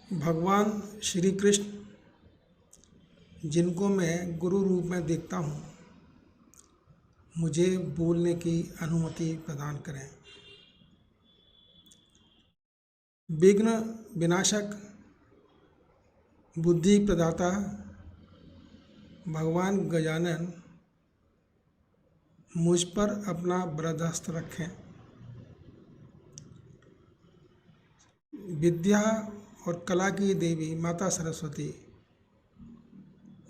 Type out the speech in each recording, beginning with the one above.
भगवान श्री कृष्ण जिनको मैं गुरु रूप में देखता हूँ, मुझे बोलने की अनुमति प्रदान करें। विघ्न विनाशक, बुद्धि प्रदाता भगवान गजानन मुझ पर अपना वरदहस्त रखें। विद्या और कला की देवी माता सरस्वती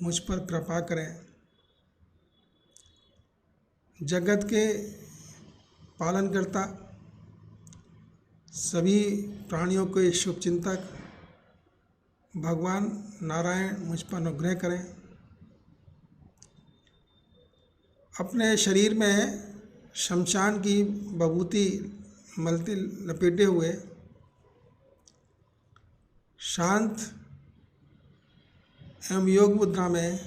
मुझ पर कृपा करें। जगत के पालनकर्ता, सभी प्राणियों के शुभचिंतक भगवान नारायण मुझ पर अनुग्रह करें। अपने शरीर में शमशान की विभूति मलते लपेटे हुए शांत एवं योग मुद्रा में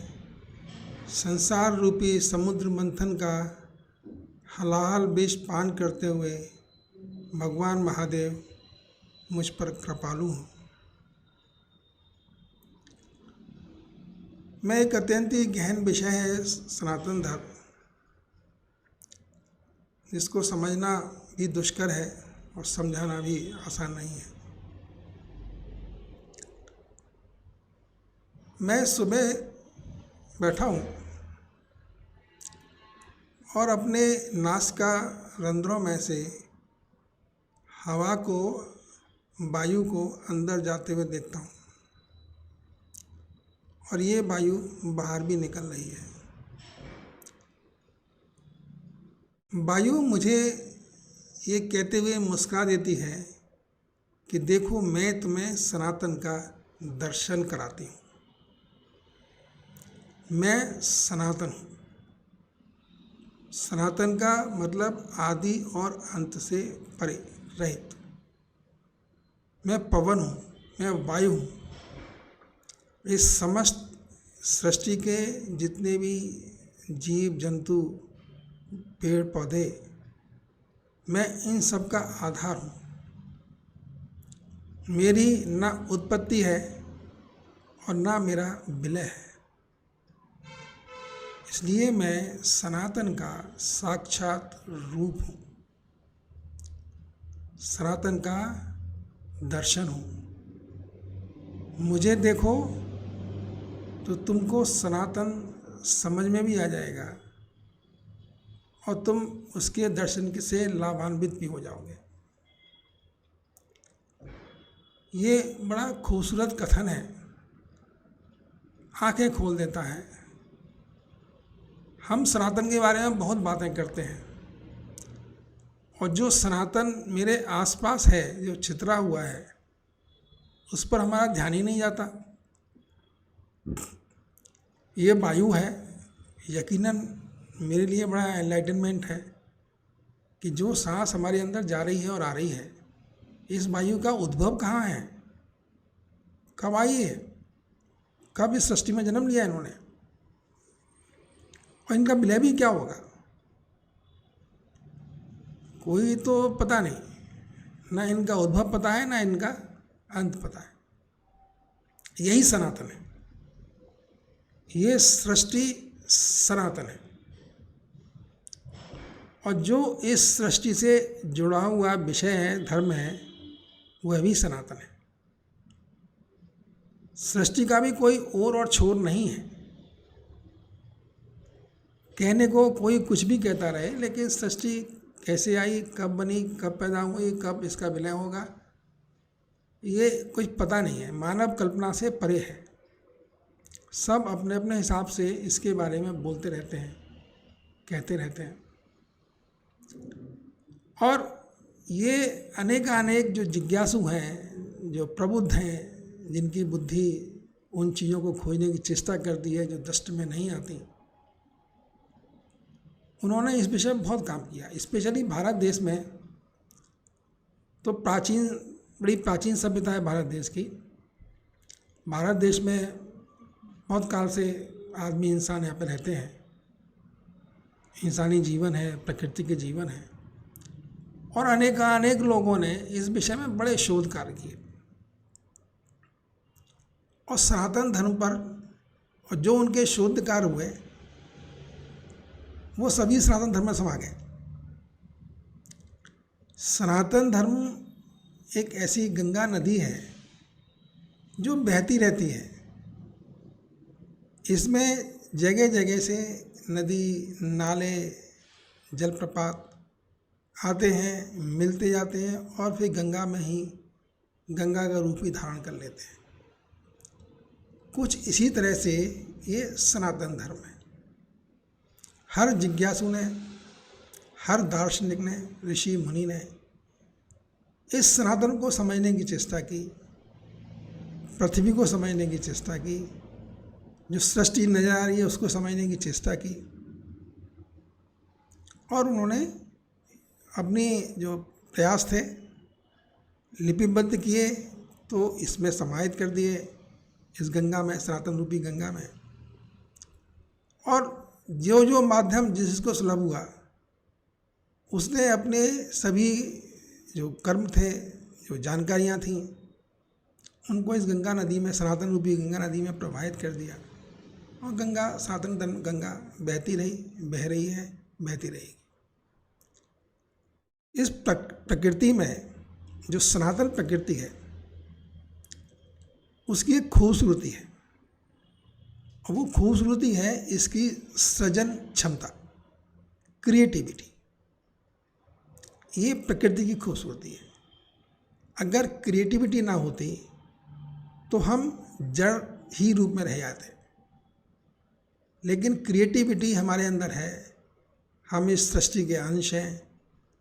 संसार रूपी समुद्र मंथन का हलाहल विष पान करते हुए भगवान महादेव मुझ पर कृपालु हों। मैं एक अत्यंत ही गहन विषय है सनातन धर्म, जिसको समझना भी दुष्कर है और समझाना भी आसान नहीं है। मैं सुबह बैठा हूँ और अपने नासिका रंध्रों में से हवा को, वायु को अंदर जाते हुए देखता हूँ और ये वायु बाहर भी निकल रही है। वायु मुझे ये कहते हुए मुस्कुरा देती है कि देखो, मैं तुम्हें सनातन का दर्शन कराती हूँ। मैं सनातन हूँ। सनातन का मतलब आदि और अंत से परे, रहित। मैं पवन हूँ, मैं वायु हूँ। इस समस्त सृष्टि के जितने भी जीव जंतु, पेड़ पौधे, मैं इन सब का आधार हूँ। मेरी ना उत्पत्ति है और ना मेरा विलय है। इसलिए मैं सनातन का साक्षात रूप हूँ, सनातन का दर्शन हूँ। मुझे देखो तो तुमको सनातन समझ में भी आ जाएगा और तुम उसके दर्शन से लाभान्वित भी हो जाओगे। ये बड़ा खूबसूरत कथन है, आंखें खोल देता है। हम सनातन के बारे में बहुत बातें करते हैं और जो सनातन मेरे आसपास है, जो छितरा हुआ है, उस पर हमारा ध्यान ही नहीं जाता। ये वायु है, यकीनन मेरे लिए बड़ा एनलाइटनमेंट है कि जो सांस हमारे अंदर जा रही है और आ रही है, इस वायु का उद्भव कहाँ है, कब आई है, कब इस सृष्टि में जन्म लिया इन्होंने, और इनका विलय भी क्या होगा, कोई तो पता नहीं। ना इनका उद्भव पता है, ना इनका अंत पता है। यही सनातन है, ये सृष्टि सनातन है। और जो इस सृष्टि से जुड़ा हुआ विषय है, धर्म है, वह भी सनातन है। सृष्टि का भी कोई ओर और छोर नहीं है। कहने को कोई कुछ भी कहता रहे, लेकिन सृष्टि कैसे आई, कब बनी, कब पैदा हुई, कब इसका विलय होगा, ये कुछ पता नहीं है। मानव कल्पना से परे है। सब अपने अपने हिसाब से इसके बारे में बोलते रहते हैं, कहते रहते हैं। और ये अनेक जो जिज्ञासु हैं, जो प्रबुद्ध हैं, जिनकी बुद्धि उन चीज़ों को खोजने की चेष्टा करती है जो दृष्टि में नहीं आती, उन्होंने इस विषय में बहुत काम किया। स्पेशली भारत देश में तो बड़ी प्राचीन सभ्यता है भारत देश की। भारत देश में बहुत काल से आदमी, इंसान यहाँ पर रहते हैं। इंसानी जीवन है, प्रकृति के जीवन है, और अनेक लोगों ने इस विषय में बड़े शोध कार्य किए। और सनातन धर्म पर और जो उनके शोधकार हुए वो सभी सनातन धर्म में समा गए। सनातन धर्म एक ऐसी गंगा नदी है जो बहती रहती है। इसमें जगह जगह से नदी, नाले, जलप्रपात आते हैं, मिलते जाते हैं और फिर गंगा में ही गंगा का रूप ही धारण कर लेते हैं। कुछ इसी तरह से ये सनातन धर्म है। हर जिज्ञासु ने, हर दार्शनिक ने, ऋषि मुनि ने इस सनातन को समझने की चेष्टा की, पृथ्वी को समझने की चेष्टा की, जो सृष्टि नजर आ रही है उसको समझने की चेष्टा की, और उन्होंने अपनी जो प्रयास थे लिपिबद्ध किए, तो इसमें समाहित कर दिए, इस गंगा में, सनातन रूपी गंगा में। और जो जो माध्यम जिसको सुलभ हुआ उसने अपने सभी जो कर्म थे, जो जानकारियाँ थीं, उनको इस गंगा नदी में, सनातन रूपी गंगा नदी में प्रवाहित कर दिया। और गंगा, सनातन धर्म गंगा बहती रही, बह रही है, बहती रहेगी। इस प्रकृति में जो सनातन प्रकृति है उसकी एक खूबसूरती है, और वो खूबसूरती है इसकी सृजन क्षमता, क्रिएटिविटी। ये प्रकृति की खूबसूरती है। अगर क्रिएटिविटी ना होती तो हम जड़ ही रूप में रह जाते, लेकिन क्रिएटिविटी हमारे अंदर है। हम इस सृष्टि के अंश हैं,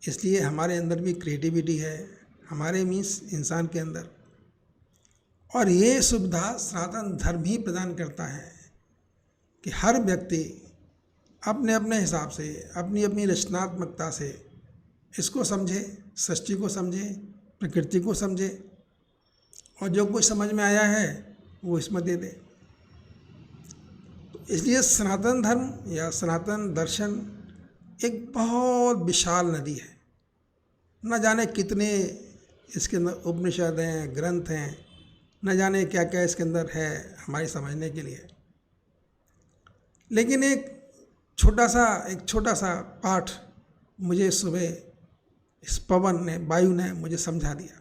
इसलिए हमारे अंदर भी क्रिएटिविटी है, हमारे मीन्स इंसान के अंदर। और ये सुविधा सनातन धर्म ही प्रदान करता है कि हर व्यक्ति अपने अपने हिसाब से, अपनी अपनी रचनात्मकता से इसको समझे, सृष्टि को समझे, प्रकृति को समझे, और जो कुछ समझ में आया है वो इसमें दे दे। तो इसलिए सनातन धर्म या सनातन दर्शन एक बहुत विशाल नदी है। न जाने कितने इसके अंदर उपनिषद हैं, ग्रंथ हैं, न जाने क्या क्या इसके अंदर है हमारे समझने के लिए। लेकिन एक छोटा सा पाठ मुझे सुबह इस पवन ने, वायु ने मुझे समझा दिया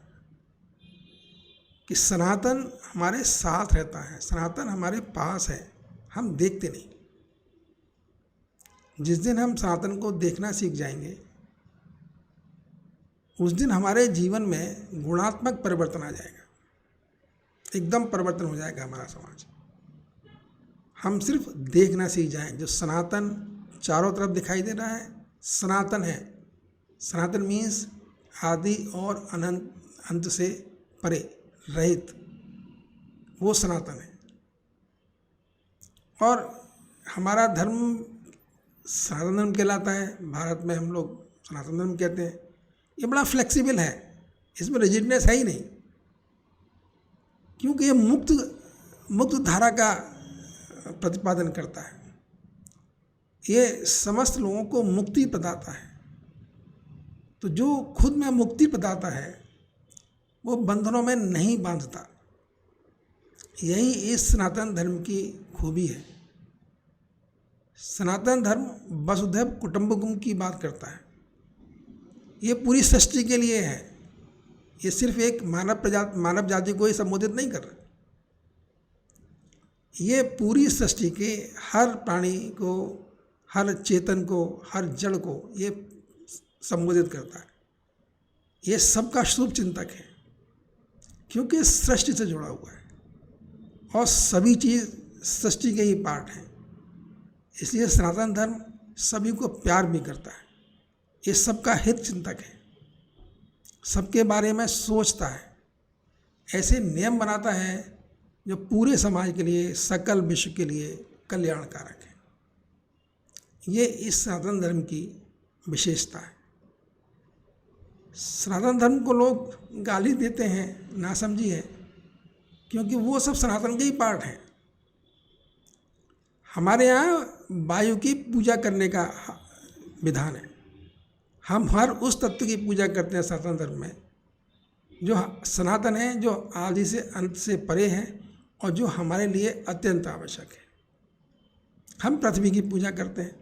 कि सनातन हमारे साथ रहता है, सनातन हमारे पास है, हम देखते नहीं। जिस दिन हम सनातन को देखना सीख जाएंगे उस दिन हमारे जीवन में गुणात्मक परिवर्तन आ जाएगा, एकदम परिवर्तन हो जाएगा हमारा समाज। हम सिर्फ देखना सीख जाएं। जो सनातन चारों तरफ दिखाई दे रहा है, सनातन है। सनातन मीन्स आदि और अनंत, अंत से परे, रहित, वो सनातन है। और हमारा धर्म सनातन धर्म कहलाता है। भारत में हम लोग सनातन धर्म कहते हैं। ये बड़ा फ्लेक्सिबल है, इसमें रिजिडनेस है ही नहीं, क्योंकि ये मुक्त धारा का प्रतिपादन करता है। ये समस्त लोगों को मुक्ति प्रदाता है। तो जो खुद में मुक्ति प्रदाता है वो बंधनों में नहीं बांधता। यही इस सनातन धर्म की खूबी है। सनातन धर्म वसुधैव कुटुम्बकम की बात करता है। ये पूरी सृष्टि के लिए है। ये सिर्फ एक मानव जाति को ही संबोधित नहीं कर रहा। ये पूरी सृष्टि के हर प्राणी को, हर चेतन को, हर जड़ को ये संबोधित करता है। ये सबका शुभ चिंतक है, क्योंकि सृष्टि से जुड़ा हुआ है और सभी चीज़ सृष्टि के ही पार्ट हैं। इसलिए सनातन धर्म सभी को प्यार भी करता है। ये सबका हित चिंतक है, सबके बारे में सोचता है, ऐसे नियम बनाता है जो पूरे समाज के लिए, सकल विश्व के लिए कल्याणकारक है। ये इस सनातन धर्म की विशेषता है। सनातन धर्म को लोग गाली देते हैं, नासमझी है, क्योंकि वो सब सनातन के ही पार्ट हैं। हमारे यहाँ वायु की पूजा करने का विधान है। हम हर उस तत्व की पूजा करते हैं सनातन धर्म में जो सनातन है, जो आदि से अंत से परे हैं, और जो हमारे लिए अत्यंत आवश्यक है। हम पृथ्वी की पूजा करते हैं,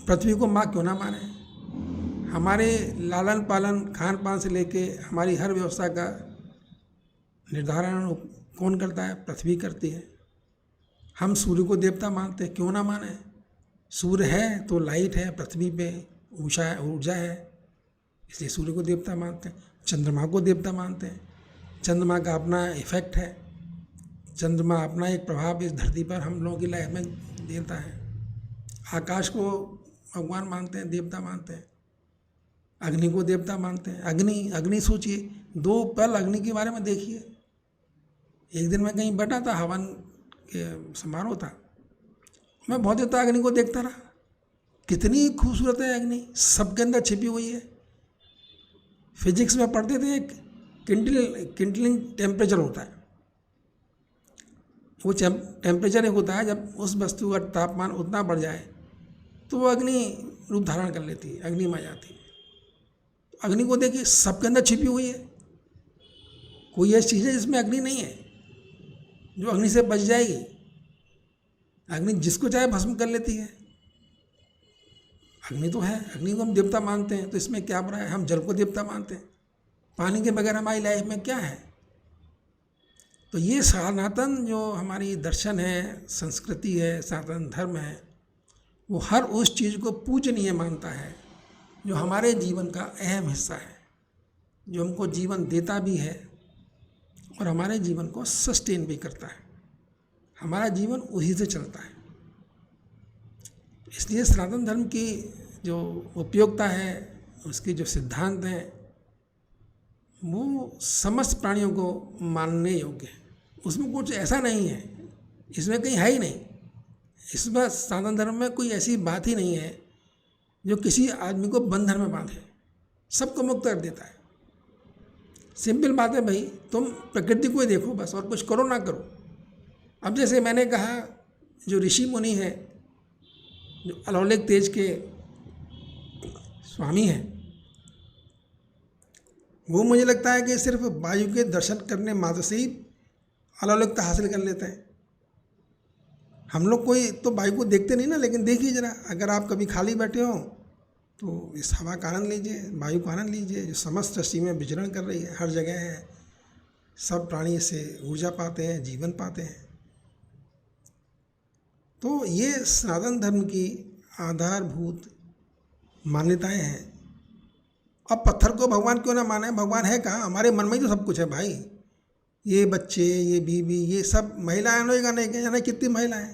पृथ्वी को माँ क्यों ना माने। हमारे लालन पालन खान पान से लेके हमारी हर व्यवस्था का निर्धारण कौन करता है? पृथ्वी करती है। हम सूर्य को देवता मानते हैं, क्यों ना माने। सूर्य है तो लाइट है, पृथ्वी पे ऊर्जा है, इसलिए सूर्य को देवता मानते हैं। चंद्रमा को देवता मानते हैं, चंद्रमा का अपना इफेक्ट है, चंद्रमा अपना एक प्रभाव इस धरती पर हम लोगों की लाइफ में देता है। आकाश को भगवान मानते हैं, देवता मानते हैं। अग्नि को देवता मानते हैं। अग्नि सोचिए, 2 पल अग्नि के बारे में देखिए। एक दिन मैं कहीं बैठा था, हवन के समारोह था, मैं बहुत देर तक अग्नि को देखता रहा। कितनी खूबसूरत है अग्नि, सबके अंदर छिपी हुई है। फिजिक्स में पढ़ते थे, एक किंटलिंग टेम्परेचर होता है। वो टेम्परेचर एक होता है, जब उस वस्तु का तापमान उतना बढ़ जाए तो वो अग्नि रूप धारण कर लेती है, अग्नि में आ जाती है। अग्नि को देखिए, सबके अंदर छिपी हुई है। कोई ऐसी चीज़ है जिसमें अग्नि नहीं है, जो अग्नि से बच जाएगी। अग्नि जिसको चाहे भस्म कर लेती है। अग्नि तो है, अग्नि को हम देवता मानते हैं, तो इसमें क्या बुरा है। हम जल को देवता मानते हैं, पानी के बगैर हमारी लाइफ में क्या है। तो ये सनातन जो हमारी दर्शन है, संस्कृति है, सनातन धर्म है, वो हर उस चीज़ को पूजनीय मानता है जो हमारे जीवन का अहम हिस्सा है, जो हमको जीवन देता भी है और हमारे जीवन को सस्टेन भी करता है। हमारा जीवन उसी से चलता है। इसलिए सनातन धर्म की जो उपयोगिता है, उसके जो सिद्धांत हैं, वो समस्त प्राणियों को मानने योग्य है। उसमें कुछ ऐसा नहीं है, इसमें कहीं है ही नहीं। इसमें सनातन धर्म में कोई ऐसी बात ही नहीं है जो किसी आदमी को बंधन में बांधे, सबको मुक्त कर देता है। सिंपल बात है भाई, तुम प्रकृति को ही देखो बस, और कुछ करो ना करो। अब जैसे मैंने कहा, जो ऋषि मुनि हैं, जो अलौकिक तेज के स्वामी हैं, वो मुझे लगता है कि सिर्फ वायु के दर्शन करने मात्र से ही अलौकिकता हासिल कर लेते हैं। हम लोग कोई तो वायु को देखते नहीं ना, लेकिन देखिए जरा, अगर आप कभी खाली बैठे हो तो इस हवा का आनंद लीजिए, वायु का आनंद लीजिए, जो समस्त सृष्टि में विचरण कर रही है, हर जगह है। सब प्राणी से ऊर्जा पाते हैं, जीवन पाते हैं। तो ये सनातन धर्म की आधारभूत मान्यताएं हैं। अब पत्थर को भगवान क्यों ना माने, भगवान है कहाँ, हमारे मन में ही तो सब कुछ है भाई। ये बच्चे, ये बीवी, ये सब महिलाएं होगा नहीं क्या, जाने कितनी महिलाएं।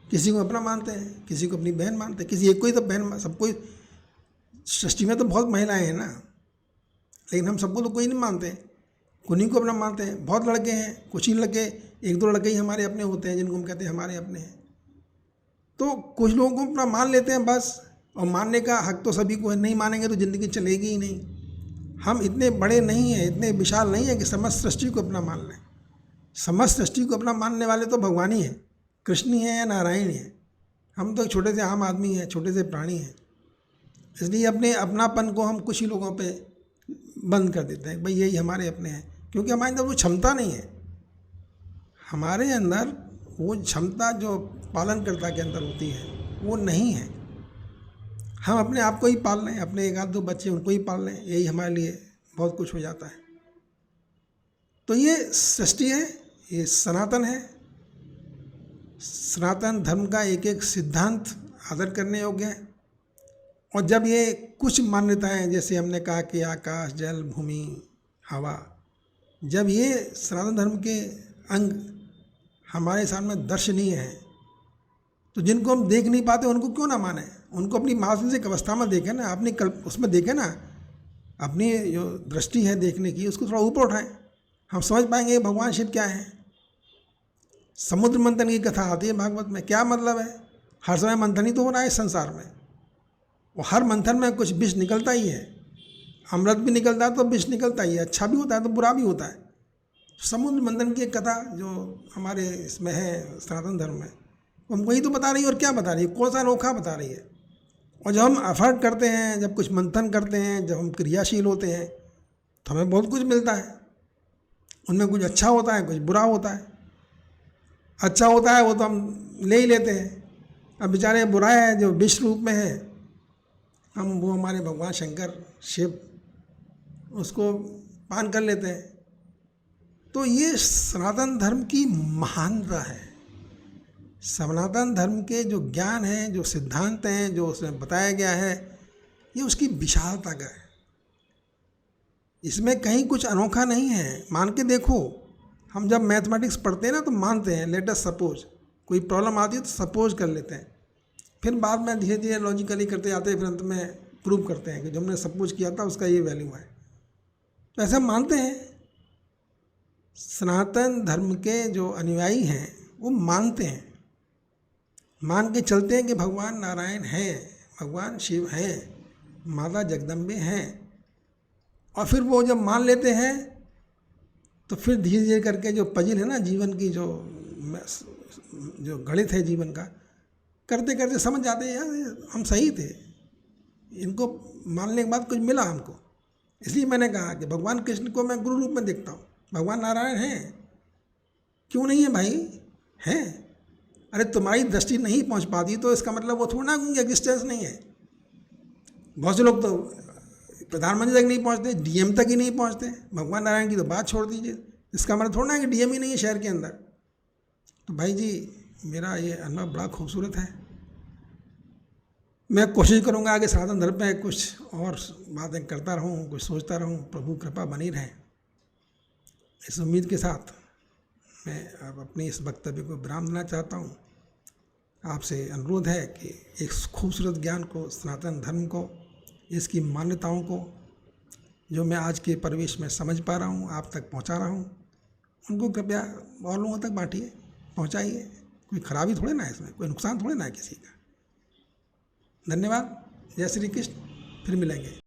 किसी को अपना मानते हैं, किसी को अपनी बहन मानते हैं, किसी एक को ही तो बहन, सबको ही। सृष्टि में तो बहुत महिलाएं हैं ना, लेकिन हम सबको तो कोई नहीं मानते, कुन्हीं को अपना मानते हैं। बहुत लड़के हैं, कुछ ही लड़के, 1-2 लड़के ही हमारे अपने होते हैं, जिनको हम कहते हैं हमारे अपने हैं। तो कुछ लोगों को अपना मान लेते हैं बस, और मानने का हक तो सभी को है। नहीं मानेंगे तो ज़िंदगी चलेगी ही नहीं। हम इतने बड़े नहीं हैं, इतने विशाल नहीं हैं कि समस्त सृष्टि को अपना मान लें। समस्त सृष्टि को अपना मानने वाले तो भगवान ही हैं, कृष्ण ही हैं या नारायण ही हैं। हम तो छोटे से आम आदमी हैं, छोटे से प्राणी हैं। इसलिए अपने अपनापन को हम कुछ ही लोगों पे बंद कर देते हैं, भाई यही हमारे अपने हैं, क्योंकि हमारे अंदर वो क्षमता नहीं है। हमारे अंदर वो क्षमता जो पालनकर्ता के अंदर होती है वो नहीं है। हम अपने आप को ही पाल लें, अपने 1-2 बच्चे उनको ही पाल लें, यही हमारे लिए बहुत कुछ हो जाता है। तो ये सृष्टि है, ये सनातन है। सनातन धर्म का एक एक सिद्धांत आदर करने योग्य है। और जब ये कुछ मान्यताएं, जैसे हमने कहा कि आकाश, जल, भूमि, हवा, जब ये सनातन धर्म के अंग हमारे सामने दर्शनीय हैं, तो जिनको हम देख नहीं पाते उनको क्यों ना माने। उनको अपनी मानसिक अवस्था में देखें ना, अपनी उसमें देखें ना, अपनी जो दृष्टि है देखने की, उसको थोड़ा ऊपर उठाएं। हम समझ पाएंगे भगवान शिव क्या है। समुद्र मंथन की कथा आती है भागवत में, क्या मतलब है। हर समय मंथन ही तो हो रहा है इस संसार में, और हर मंथन में कुछ विष निकलता ही है। अमृत भी निकलता है तो विष निकलता ही है, अच्छा भी होता है तो बुरा भी होता है। समुद्र मंथन की कथा जो हमारे इसमें है सनातन धर्म में, हम वही तो बता रही है। और क्या बता रही है, कौन सा अनोखा बता रही है। और जब हम एफर्ट करते हैं, जब कुछ मंथन करते हैं, जब हम क्रियाशील होते हैं, तो हमें बहुत कुछ मिलता है। उनमें कुछ अच्छा होता है, कुछ बुरा होता है। अच्छा होता है वो तो हम ले ही लेते हैं। अब बेचारे बुरा है जो विष रूप में है, हम वो हमारे भगवान शंकर शिव उसको पान कर लेते हैं। तो ये सनातन धर्म की महानता है। सनातन धर्म के जो ज्ञान हैं, जो सिद्धांत हैं, जो उसमें बताया गया है, ये उसकी विशालता का है। इसमें कहीं कुछ अनोखा नहीं है। मान के देखो, हम जब मैथमेटिक्स पढ़ते हैं ना तो मानते हैं, लेट अस सपोज, कोई प्रॉब्लम आती है तो सपोज कर लेते हैं, फिर बाद में धीरे धीरे लॉजिकली करते जाते हैं, फिर अंत में प्रूव करते हैं कि जो हमने सपोज किया था उसका ये वैल्यू है। तो ऐसे मानते हैं। सनातन धर्म के जो अनुयायी हैं वो मानते हैं, मान के चलते हैं कि भगवान नारायण हैं, भगवान शिव हैं, माता जगदम्बे हैं। और फिर वो जब मान लेते हैं तो फिर धीरे धीरे करके जो पजल है ना जीवन की, जो गणित है जीवन का, करते करते समझ जाते हैं यार हम सही थे, इनको मानने के बाद कुछ मिला हमको। इसलिए मैंने कहा कि भगवान कृष्ण को मैं गुरु रूप में देखता हूँ। भगवान नारायण हैं, क्यों नहीं है भाई, हैं। अरे तुम्हारी दृष्टि नहीं पहुँच पाती तो इसका मतलब वो थोड़ा ना उनकी एग्जिस्टेंस नहीं है। बहुत से लोग तो प्रधानमंत्री तक नहीं पहुँचते, डीएम तक ही नहीं पहुँचते। भगवान नारायण की तो बात छोड़ दीजिए, इसका मतलब थोड़ा ना कि डीएम ही नहीं है शहर के अंदर। तो भाई जी मेरा ये अनुभव बड़ा खूबसूरत है। मैं कोशिश करूँगा आगे सनातन धर्म पे कुछ और बातें करता रहूँ, कुछ सोचता रहूँ। प्रभु कृपा बनी रहे। इस उम्मीद के साथ मैं अब अपनी इस वक्तव्य को विराम देना चाहता हूँ। आपसे अनुरोध है कि इस खूबसूरत ज्ञान को, सनातन धर्म को, इसकी मान्यताओं को जो मैं आज के परिवेश में समझ पा रहा हूँ, आप तक पहुँचा रहा हूँ, उनको कृपया और लोगों तक बांटिए, पहुँचाइए। कोई खराबी थोड़े ना है इसमें, कोई नुकसान थोड़े ना है किसी का। धन्यवाद। जय श्री कृष्ण। फिर मिलेंगे।